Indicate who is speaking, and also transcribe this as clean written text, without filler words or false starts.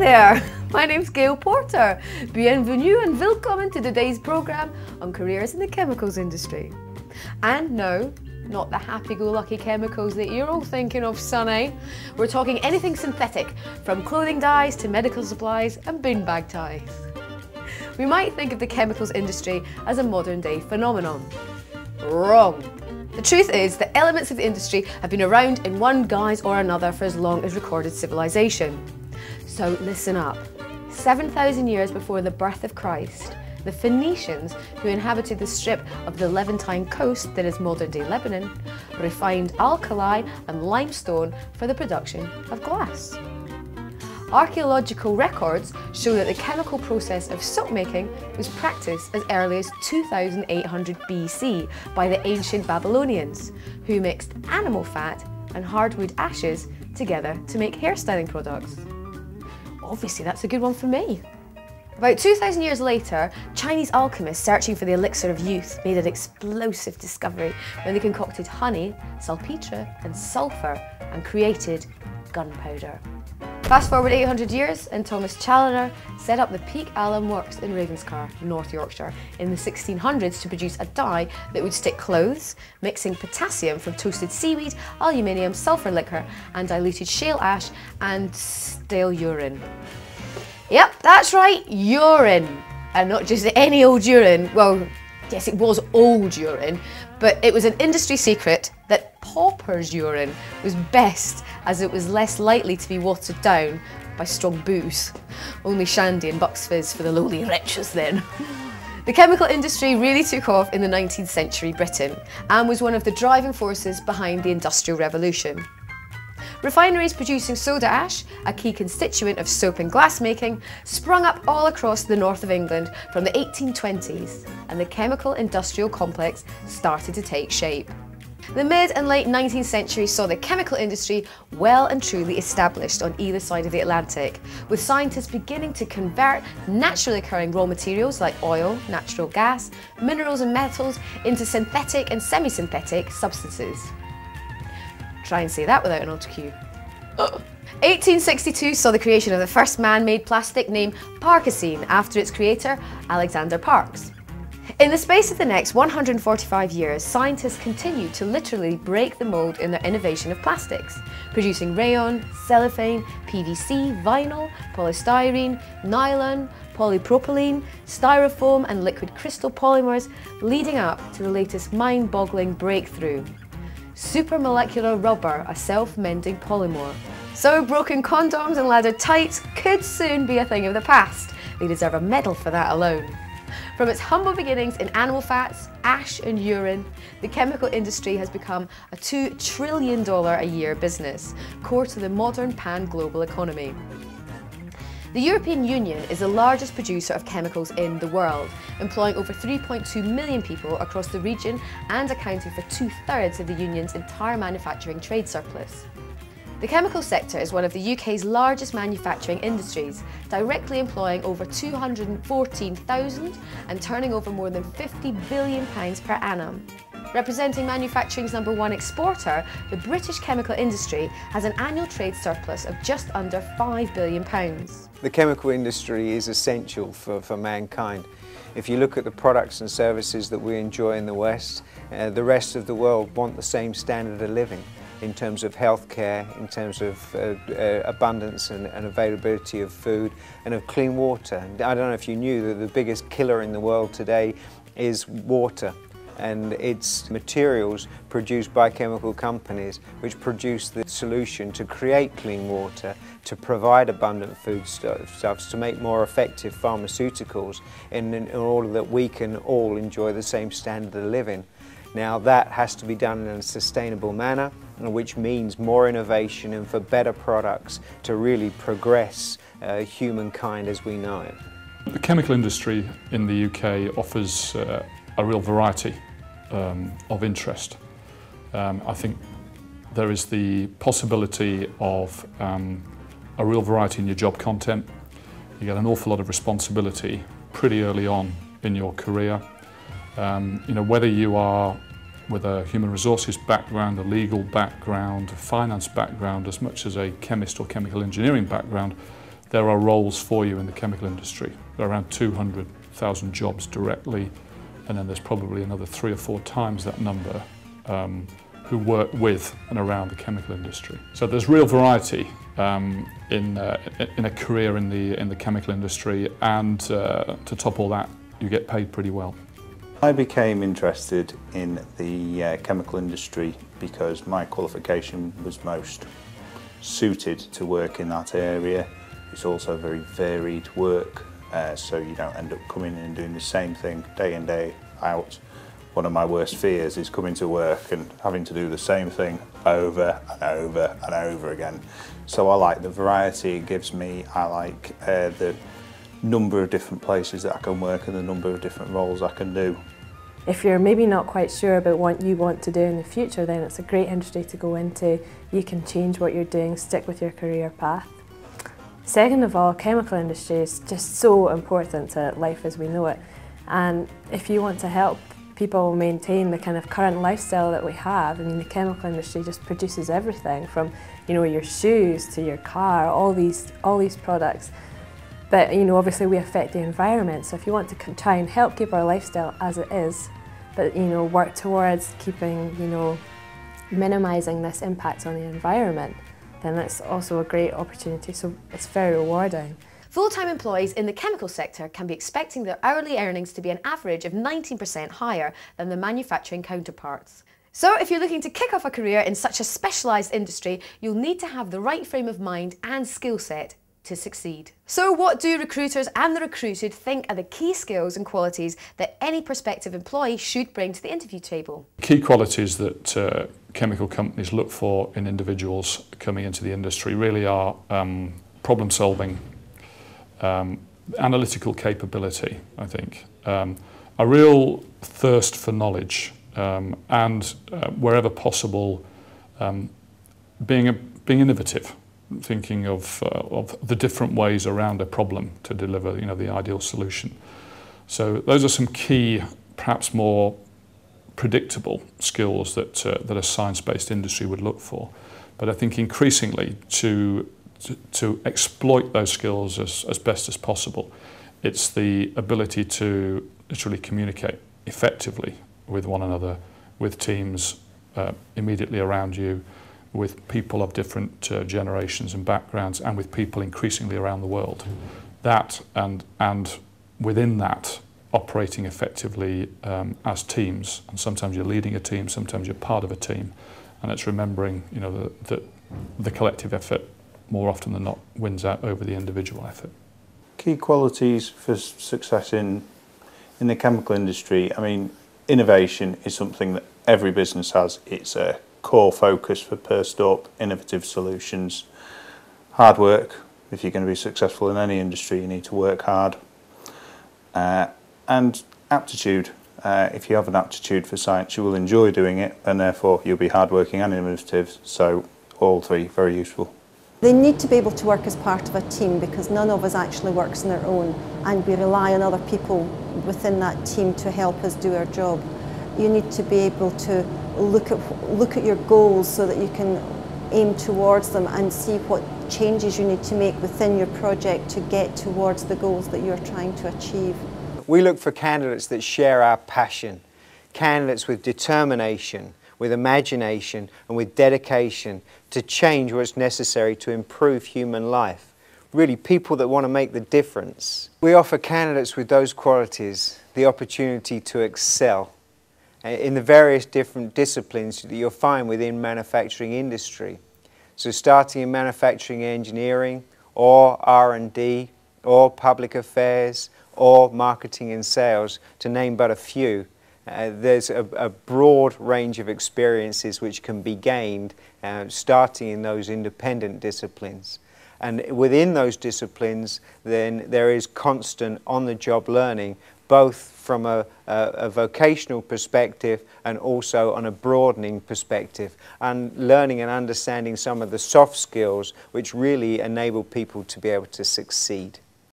Speaker 1: there, my name's Gail Porter. Bienvenue and willkommen to today's programme on careers in the chemicals industry. And no, not the happy-go-lucky chemicals that you're all thinking of, Sonny. We're talking anything synthetic, from clothing dyes to medical supplies and beanbag ties. We might think of the chemicals industry as a modern-day phenomenon. Wrong. The truth is that elements of the industry have been around in one guise or another for as long as recorded civilization. So listen up. 7,000 years before the birth of Christ, the Phoenicians, who inhabited the strip of the Levantine coast that is modern-day Lebanon, refined alkali and limestone for the production of glass. Archaeological records show that the chemical process of soap making was practiced as early as 2800 BC by the ancient Babylonians, who mixed animal fat and hardwood ashes together to make hairstyling products. Obviously, that's a good one for me. About 2,000 years later, Chinese alchemists searching for the elixir of youth made an explosive discovery when they concocted honey, salpetre and sulphur and created gunpowder. Fast forward 800 years and Thomas Challoner set up the Peak Alum Works in Ravenscar, North Yorkshire in the 1600s to produce a dye that would stick clothes, mixing potassium from toasted seaweed, aluminium, sulphur liquor and diluted shale ash and stale urine. Yep, that's right, urine. And not just any old urine. Well, yes, it was old urine, but it was an industry secret that paupers' urine was best as it was less likely to be watered down by strong booze. Only shandy and Bucks Fizz for the lowly wretches then. The chemical industry really took off in the 19th century Britain and was one of the driving forces behind the Industrial Revolution. Refineries producing soda ash, a key constituent of soap and glass making, sprung up all across the north of England from the 1820s, and the chemical industrial complex started to take shape. The mid and late 19th century saw the chemical industry well and truly established on either side of the Atlantic, with scientists beginning to convert naturally occurring raw materials like oil, natural gas, minerals and metals into synthetic and semi-synthetic substances. Try and say that without an auto cue. 1862 saw the creation of the first man-made plastic named Parkesine after its creator, Alexander Parkes. In the space of the next 145 years, scientists continued to literally break the mould in their innovation of plastics, producing rayon, cellophane, PVC, vinyl, polystyrene, nylon, polypropylene, styrofoam and liquid crystal polymers, leading up to the latest mind-boggling breakthrough: supermolecular rubber, a self-mending polymer. So broken condoms and leather tights could soon be a thing of the past. They deserve a medal for that alone. From its humble beginnings in animal fats, ash and urine, the chemical industry has become a $2 trillion a year business, core to the modern pan-global economy. The European Union is the largest producer of chemicals in the world, employing over 3.2 million people across the region and accounting for 2/3 of the Union's entire manufacturing trade surplus. The chemical sector is one of the UK's largest manufacturing industries, directly employing over 214,000 and turning over more than £50 billion per annum. Representing manufacturing's #1 exporter, the British chemical industry has an annual trade surplus of just under £5 billion.
Speaker 2: The chemical industry is essential for mankind. If you look at the products and services that we enjoy in the West, the rest of the world want the same standard of living in terms of healthcare, in terms of abundance and availability of food and of clean water. I don't know if you knew that the biggest killer in the world today is water, and it's materials produced by chemical companies which produce the solution to create clean water, to provide abundant foodstuffs, to make more effective pharmaceuticals in order that we can all enjoy the same standard of living. Now that has to be done in a sustainable manner, which means more innovation and for better products to really progress humankind as we know it.
Speaker 3: The chemical industry in the UK offers a real variety of interest. I think there is the possibility of a real variety in your job content. You get an awful lot of responsibility pretty early on in your career. You know, whether you are with a human resources background, a legal background, a finance background, as much as a chemist or chemical engineering background, there are roles for you in the chemical industry. There are around 200,000 jobs directly, and then there's probably another 3 or 4 times that number who work with and around the chemical industry. So there's real variety in a career in the chemical industry, and to top all that, you get paid pretty well.
Speaker 4: I became interested in the chemical industry because my qualification was most suited to work in that area. It's also very varied work, so you don't end up coming in and doing the same thing day in, day out. One of my worst fears is coming to work and having to do the same thing over and over and over again. So I like the variety it gives me. I like the number of different places that I can work and the number of different roles I can do.
Speaker 5: If you're maybe not quite sure about what you want to do in the future, then it's a great industry to go into. You can change what you're doing, stick with your career path. Second of all, chemical industry is just so important to life as we know it. And if you want to help people maintain the kind of current lifestyle that we have, I mean, the chemical industry just produces everything from, you know, your shoes to your car, all these products. But, you know, obviously we affect the environment, so if you want to try and help keep our lifestyle as it is, but, you know, work towards keeping, you know, minimising this impact on the environment, then that's also a great opportunity, so it's very rewarding.
Speaker 1: Full-time employees in the chemical sector can be expecting their hourly earnings to be an average of 19% higher than the manufacturing counterparts. So if you're looking to kick off a career in such a specialised industry, you'll need to have the right frame of mind and skill set to succeed. So what do recruiters and the recruited think are the key skills and qualities that any prospective employee should bring to the interview table?
Speaker 3: Key qualities that chemical companies look for in individuals coming into the industry really are problem solving, analytical capability, I think, a real thirst for knowledge, and wherever possible being innovative, thinking of the different ways around a problem to deliver, you know, the ideal solution. So those are some key, perhaps more predictable skills that a science-based industry would look for. But I think increasingly to exploit those skills as best as possible, it's the ability to literally communicate effectively with one another, with teams immediately around you, with people of different generations and backgrounds, and with people increasingly around the world. That and within that, operating effectively as teams. And sometimes you're leading a team, sometimes you're part of a team, and it's remembering, you know, that the collective effort more often than not wins out over the individual effort.
Speaker 4: Key qualities for success in the chemical industry, I mean, innovation is something that every business has. It's a core focus for Perstorp, innovative solutions. Hard work. If you're going to be successful in any industry, you need to work hard. And aptitude. If you have an aptitude for science, you will enjoy doing it, and therefore you'll be hardworking and innovative. So all three, very useful.
Speaker 6: They need to be able to work as part of a team, because none of us actually works on their own, and we rely on other people within that team to help us do our job. You need to be able to look at your goals so that you can aim towards them and see what changes you need to make within your project to get towards the goals that you're trying to achieve.
Speaker 2: We look for candidates that share our passion, candidates with determination, with imagination and with dedication to change what's necessary to improve human life. Really, people that want to make the difference. We offer candidates with those qualities the opportunity to excel in the various different disciplines that you'll find within manufacturing industry. So starting in manufacturing engineering, or R&D, or public affairs, or marketing and sales, to name but a few. There's a broad range of experiences which can be gained starting in those independent disciplines. And within those disciplines, then there is constant on-the-job learning, both from a vocational perspective and also on a broadening perspective, and learning and understanding some of the soft skills which really enable people to be able to succeed.